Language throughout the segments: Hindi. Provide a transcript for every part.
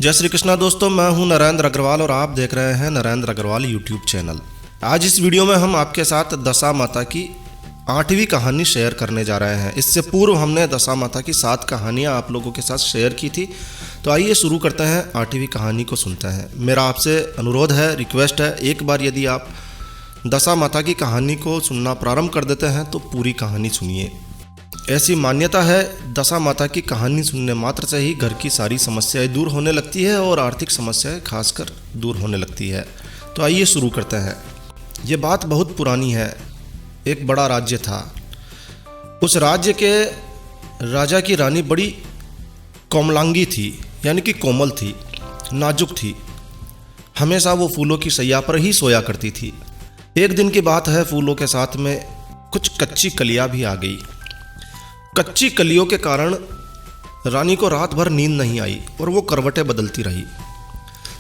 जय श्री कृष्णा दोस्तों, मैं हूं नरेंद्र अग्रवाल और आप देख रहे हैं नरेंद्र अग्रवाल यूट्यूब चैनल। आज इस वीडियो में हम आपके साथ दशा माता की 8वीं कहानी शेयर करने जा रहे हैं। इससे पूर्व हमने दशा माता की 7 कहानियां आप लोगों के साथ शेयर की थी। तो आइए शुरू करते हैं, 8वीं कहानी को सुनते हैं। मेरा आपसे अनुरोध है, रिक्वेस्ट है, एक बार यदि आप दशा माता की कहानी को सुनना प्रारंभ कर देते हैं तो पूरी कहानी सुनिए। ऐसी मान्यता है, दशा माता की कहानी सुनने मात्र से ही घर की सारी समस्याएं दूर होने लगती है और आर्थिक समस्याएं खासकर दूर होने लगती है। तो आइए शुरू करते हैं। ये बात बहुत पुरानी है। एक बड़ा राज्य था। उस राज्य के राजा की रानी बड़ी कोमलांगी थी, यानी कि कोमल थी, नाजुक थी। हमेशा वो फूलों की सैया पर ही सोया करती थी। एक दिन की बात है, फूलों के साथ में कुछ कच्ची कलियां भी आ गई। कच्ची कलियों के कारण रानी को रात भर नींद नहीं आई और वो करवटें बदलती रही।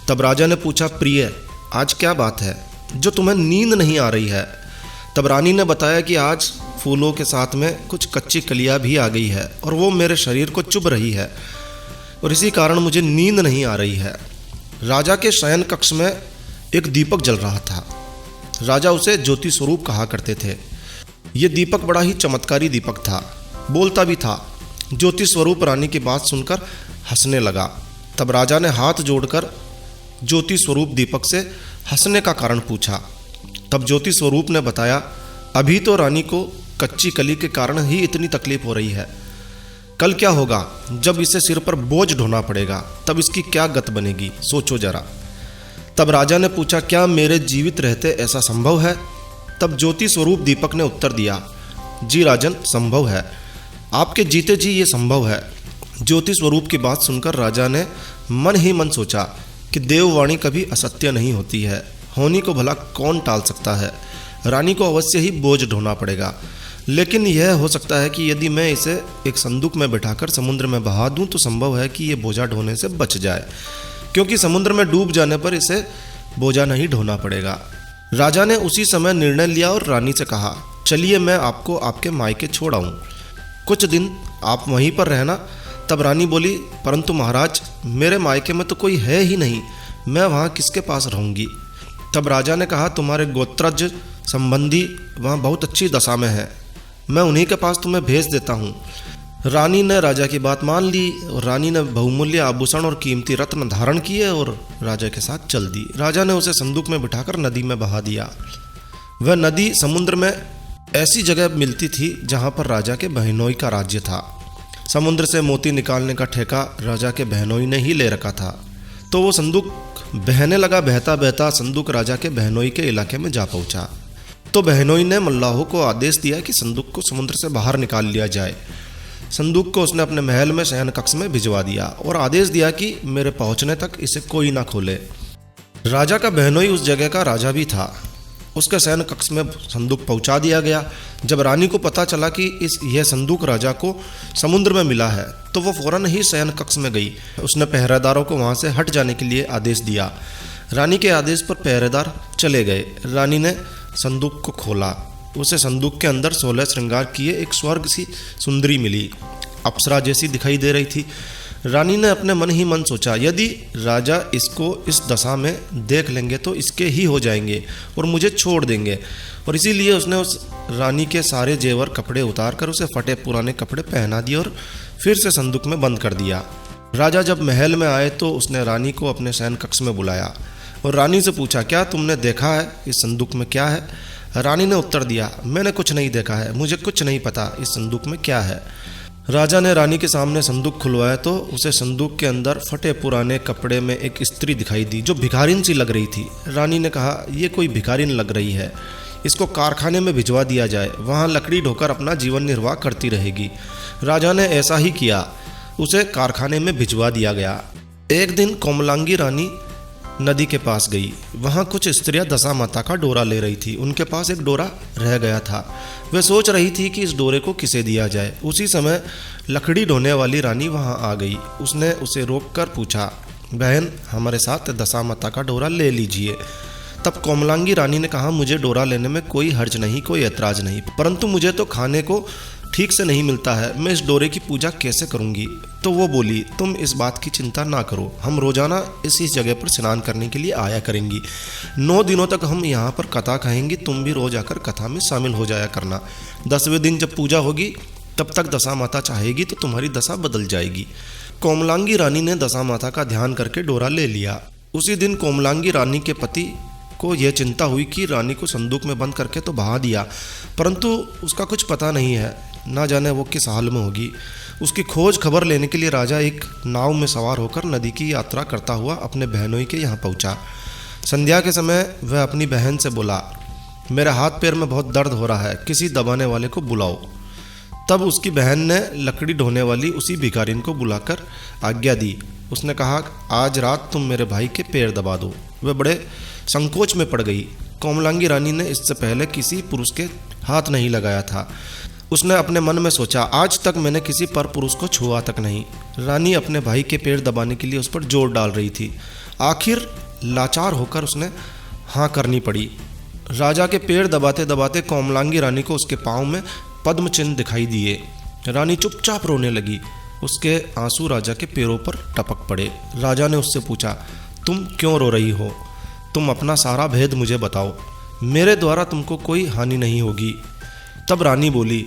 तब राजा ने पूछा, प्रिय, आज क्या बात है जो तुम्हें नींद नहीं आ रही है? तब रानी ने बताया कि आज फूलों के साथ में कुछ कच्ची कलियां भी आ गई है और वो मेरे शरीर को चुभ रही है और इसी कारण मुझे नींद नहीं आ रही है। राजा के शयन कक्ष में एक दीपक जल रहा था। राजा उसे ज्योति स्वरूप कहा करते थे। ये दीपक बड़ा ही चमत्कारी दीपक था, बोलता भी था। ज्योति स्वरूप रानी की बात सुनकर हंसने लगा। तब राजा ने हाथ जोड़कर ज्योति स्वरूप दीपक से हंसने का कारण पूछा। तब ज्योति स्वरूप ने बताया, अभी तो रानी को कच्ची कली के कारण ही इतनी तकलीफ हो रही है। कल क्या होगा जब इसे सिर पर बोझ ढोना पड़ेगा, तब इसकी क्या गत बनेगी, सोचो जरा। तब राजा ने पूछा, क्या मेरे जीवित रहते ऐसा संभव है? तब ज्योति स्वरूप दीपक ने उत्तर दिया, जी राजन, संभव है। आपके जीते जी ये संभव है। ज्योति स्वरूप की बात सुनकर राजा ने मन ही मन सोचा कि देववाणी कभी असत्य नहीं होती है। होनी को भला कौन टाल सकता है। रानी को अवश्य ही बोझ ढोना पड़ेगा, लेकिन यह हो सकता है कि यदि मैं इसे एक संदूक में बिठाकर समुद्र में बहा दूं तो संभव है कि ये बोझा ढोने से बच जाए, क्योंकि समुद्र में डूब जाने पर इसे बोझा नहीं ढोना पड़ेगा। राजा ने उसी समय निर्णय लिया और रानी से कहा, चलिए मैं आपको आपके मायके छोड़ आऊं, कुछ दिन आप वहीं पर रहना। तब रानी बोली, परंतु महाराज, मेरे मायके में तो कोई है ही नहीं, मैं वहाँ किसके पास रहूँगी? तब राजा ने कहा, तुम्हारे गोत्रज संबंधी वहाँ बहुत अच्छी दशा में है, मैं उन्हीं के पास तुम्हें भेज देता हूँ। रानी ने राजा की बात मान ली और रानी ने बहुमूल्य आभूषण और कीमती रत्न धारण किए और राजा के साथ चल दी। राजा ने उसे संदूक में बिठाकर नदी में बहा दिया। वह नदी समुद्र में ऐसी जगह मिलती थी जहाँ पर राजा के बहनोई का राज्य था। समुद्र से मोती निकालने का ठेका राजा के बहनोई ने ही ले रखा था। तो वो संदूक बहने लगा। बहता बहता संदूक राजा के बहनोई के इलाके में जा पहुंचा। तो बहनोई ने मल्लाहों को आदेश दिया कि संदूक को समुद्र से बाहर निकाल लिया जाए। संदूक को उसने अपने महल में शयन कक्ष में भिजवा दिया और आदेश दिया कि मेरे पहुंचने तक इसे कोई ना खोले। राजा का बहनोई उस जगह का राजा भी था। उसके शयन कक्ष में संदूक पहुंचा दिया गया। जब रानी को पता चला कि यह संदूक राजा को समुद्र में मिला है तो वो फौरन ही शयन कक्ष में गई। उसने पहरेदारों को वहां से हट जाने के लिए आदेश दिया। रानी के आदेश पर पहरेदार चले गए। रानी ने संदूक को खोला। उसे संदूक के अंदर 16 श्रृंगार किए एक स्वर्ग सी सुंदरी मिली, अप्सरा जैसी दिखाई दे रही थी। रानी ने अपने मन ही मन सोचा, यदि राजा इसको इस दशा में देख लेंगे तो इसके ही हो जाएंगे और मुझे छोड़ देंगे। और इसीलिए उसने उस रानी के सारे जेवर कपड़े उतार कर उसे फटे पुराने कपड़े पहना दिए और फिर से संदूक में बंद कर दिया। राजा जब महल में आए तो उसने रानी को अपने शयन कक्ष में बुलाया और रानी से पूछा, क्या तुमने देखा है इस संदूक में क्या है? रानी ने उत्तर दिया, मैंने कुछ नहीं देखा है, मुझे कुछ नहीं पता इस संदूक में क्या है। राजा ने रानी के सामने संदूक खुलवाया तो उसे संदूक के अंदर फटे पुराने कपड़े में एक स्त्री दिखाई दी जो भिखारिन सी लग रही थी। रानी ने कहा, ये कोई भिखारिन लग रही है, इसको कारखाने में भिजवा दिया जाए, वहाँ लकड़ी ढोकर अपना जीवन निर्वाह करती रहेगी। राजा ने ऐसा ही किया, उसे कारखाने में भिजवा दिया गया। एक दिन कोमलांगी रानी नदी के पास गई। वहाँ कुछ स्त्रियां दशा माता का डोरा ले रही थी। उनके पास एक डोरा रह गया था। वे सोच रही थी कि इस डोरे को किसे दिया जाए। उसी समय लकड़ी ढोने वाली रानी वहाँ आ गई। उसने उसे रोककर पूछा, बहन, हमारे साथ दशा माता का डोरा ले लीजिए। तब कोमलांगी रानी ने कहा, मुझे डोरा लेने में कोई हर्ज नहीं, कोई ऐतराज नहीं, परंतु मुझे तो खाने को ठीक से नहीं मिलता है, मैं इस डोरे की पूजा कैसे करूंगी। तो वो बोली, तुम इस बात की चिंता ना करो, हम रोजाना इसी जगह पर स्नान करने के लिए आया करेंगी। 9 दिनों तक हम यहाँ पर कथा कहेंगी, तुम भी रोज आकर कथा में शामिल हो जाया करना। 10वें दिन जब पूजा होगी तब तक दशा माता चाहेगी तो तुम्हारी दशा बदल जाएगी। कोमलांगी रानी ने दशा माता का ध्यान करके डोरा ले लिया। उसी दिन कोमलांगी रानी के पति को यह चिंता हुई कि रानी को संदूक में बंद करके तो बहा दिया, परंतु उसका कुछ पता नहीं है, ना जाने वो किस हाल में होगी। उसकी खोज खबर लेने के लिए राजा एक नाव में सवार होकर नदी की यात्रा करता हुआ अपने बहनोई के यहाँ पहुँचा। संध्या के समय वह अपनी बहन से बोला, मेरे हाथ पैर में बहुत दर्द हो रहा है, किसी दबाने वाले को बुलाओ। तब उसकी बहन ने लकड़ी ढोने वाली उसी भिखारिन को बुलाकर आज्ञा दी। उसने कहा, आज रात तुम मेरे भाई के पैर दबा दो। वह बड़े संकोच में पड़ गई। कोमलांगी रानी ने इससे पहले किसी पुरुष के हाथ नहीं लगाया था। उसने अपने मन में सोचा, आज तक मैंने किसी पर पुरुष को छुआ तक नहीं। रानी अपने भाई के पैर दबाने के लिए उस पर जोर डाल रही थी। आखिर लाचार होकर उसने हाँ करनी पड़ी। राजा के पैर दबाते दबाते कोमलांगी रानी को उसके पाँव में पद्म चिन्ह दिखाई दिए। रानी चुपचाप रोने लगी। उसके आंसू राजा के पैरों पर टपक पड़े। राजा ने उससे पूछा, तुम क्यों रो रही हो? तुम अपना सारा भेद मुझे बताओ, मेरे द्वारा तुमको कोई हानि नहीं होगी। तब रानी बोली,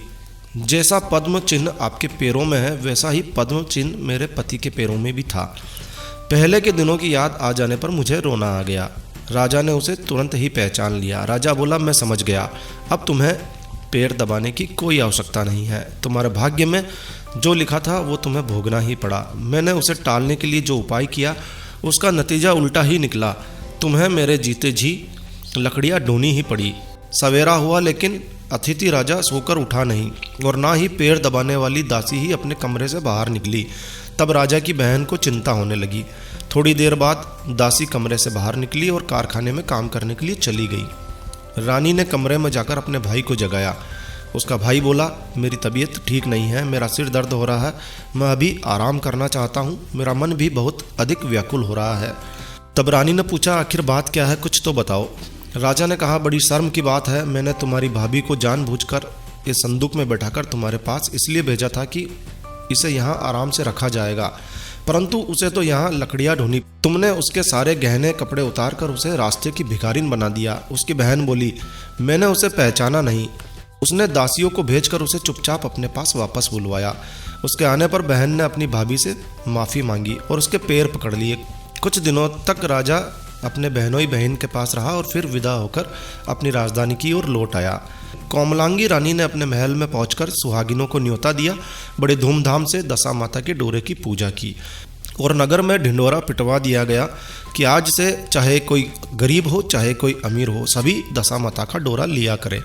जैसा पद्म चिन्ह आपके पैरों में है वैसा ही पद्म चिन्ह मेरे पति के पैरों में भी था। पहले के दिनों की याद आ जाने पर मुझे रोना आ गया। राजा ने उसे तुरंत ही पहचान लिया। राजा बोला, मैं समझ गया, अब तुम्हें पैर दबाने की कोई आवश्यकता नहीं है। तुम्हारे भाग्य में जो लिखा था वो तुम्हें भोगना ही पड़ा। मैंने उसे टालने के लिए जो उपाय किया उसका नतीजा उल्टा ही निकला। तुम्हें मेरे जीते जी लकड़ियाँ ढूंढनी ही पड़ी। सवेरा हुआ लेकिन अतिथि राजा सोकर उठा नहीं, और ना ही पैर दबाने वाली दासी ही अपने कमरे से बाहर निकली। तब राजा की बहन को चिंता होने लगी। थोड़ी देर बाद दासी कमरे से बाहर निकली और कारखाने में काम करने के लिए चली गई। रानी ने कमरे में जाकर अपने भाई को जगाया। उसका भाई बोला, मेरी तबीयत ठीक नहीं है, मेरा सिर दर्द हो रहा है, मैं अभी आराम करना चाहता हूँ, मेरा मन भी बहुत अधिक व्याकुल हो रहा है। तब रानी ने पूछा, आखिर बात क्या है, कुछ तो बताओ। राजा ने कहा, बड़ी शर्म की बात है, मैंने तुम्हारी भाभी को जानबूझकर इस संदूक में बैठाकर तुम्हारे पास इसलिए भेजा था कि इसे यहाँ आराम से रखा जाएगा, परंतु उसे तो यहाँ लकड़ियाँ ढूंढी। तुमने उसके सारे गहने कपड़े उतार कर उसे रास्ते की भिखारिन बना दिया। उसकी बहन बोली, मैंने उसे पहचाना नहीं। उसने दासियों को भेजकर उसे चुपचाप अपने पास वापस बुलवाया। उसके आने पर बहन ने अपनी भाभी से माफ़ी मांगी और उसके पैर पकड़ लिए। कुछ दिनों तक राजा अपने बहनोई बहन के पास रहा और फिर विदा होकर अपनी राजधानी की ओर लौट आया। कोमलांगी रानी ने अपने महल में पहुंचकर सुहागिनों को न्योता दिया। बड़े धूमधाम से दशा माता के डोरे की पूजा की और नगर में ढिंढोरा पिटवा दिया गया कि आज से चाहे कोई गरीब हो चाहे कोई अमीर हो, सभी दशा माता का डोरा लिया करे।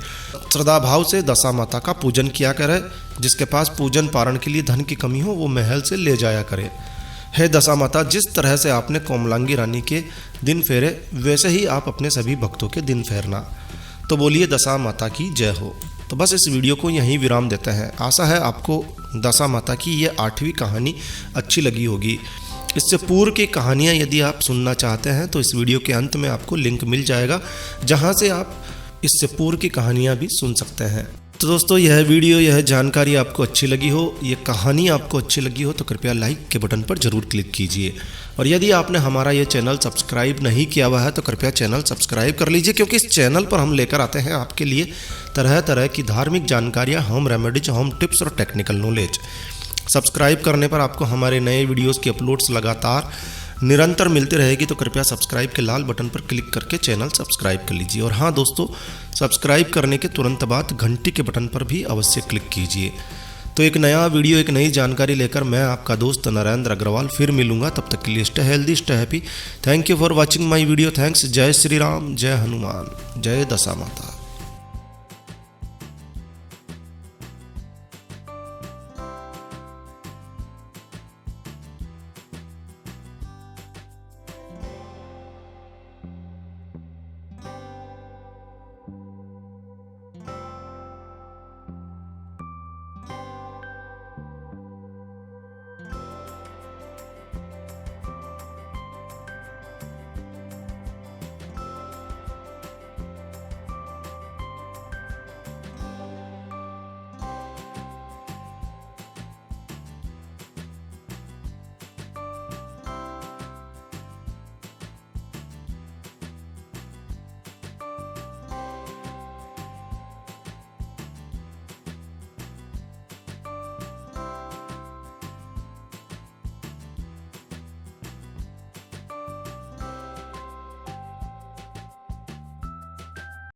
श्रद्धा भाव से दशा माता का पूजन किया करे। जिसके पास पूजन पारण के लिए धन की कमी हो वो महल से ले जाया करे। हे दशा माता, जिस तरह से आपने कोमलांगी रानी के दिन फेरे वैसे ही आप अपने सभी भक्तों के दिन फेरना। तो बोलिए दशा माता की जय हो। तो बस इस वीडियो को यहीं विराम देते हैं। आशा है आपको दशा माता की ये 8वीं कहानी अच्छी लगी होगी। इससे पूर्व की कहानियाँ यदि आप सुनना चाहते हैं तो इस वीडियो के अंत में आपको लिंक मिल जाएगा, जहाँ से आप इससे पूर्व की कहानियाँ भी सुन सकते हैं। तो दोस्तों, यह वीडियो, यह जानकारी आपको अच्छी लगी हो, ये कहानी आपको अच्छी लगी हो तो कृपया लाइक के बटन पर ज़रूर क्लिक कीजिए। और यदि आपने हमारा ये चैनल सब्सक्राइब नहीं किया हुआ है तो कृपया चैनल सब्सक्राइब कर लीजिए, क्योंकि इस चैनल पर हम लेकर आते हैं आपके लिए तरह तरह की धार्मिक जानकारियाँ, होम रेमेडीज, होम टिप्स और टेक्निकल नॉलेज। सब्सक्राइब करने पर आपको हमारे नए वीडियोज़ की अपलोड्स लगातार निरंतर मिलती रहेगी। तो कृपया सब्सक्राइब के लाल बटन पर क्लिक करके चैनल सब्सक्राइब कर लीजिए। और हाँ दोस्तों, सब्सक्राइब करने के तुरंत बाद घंटी के बटन पर भी अवश्य क्लिक कीजिए। तो एक नया वीडियो, एक नई जानकारी लेकर मैं आपका दोस्त नरेंद्र अग्रवाल फिर मिलूंगा। तब तक के लिए stay healthy, stay happy. Thank you for watching my video. Thanks. जय श्री राम, जय हनुमान, जय दशा माता।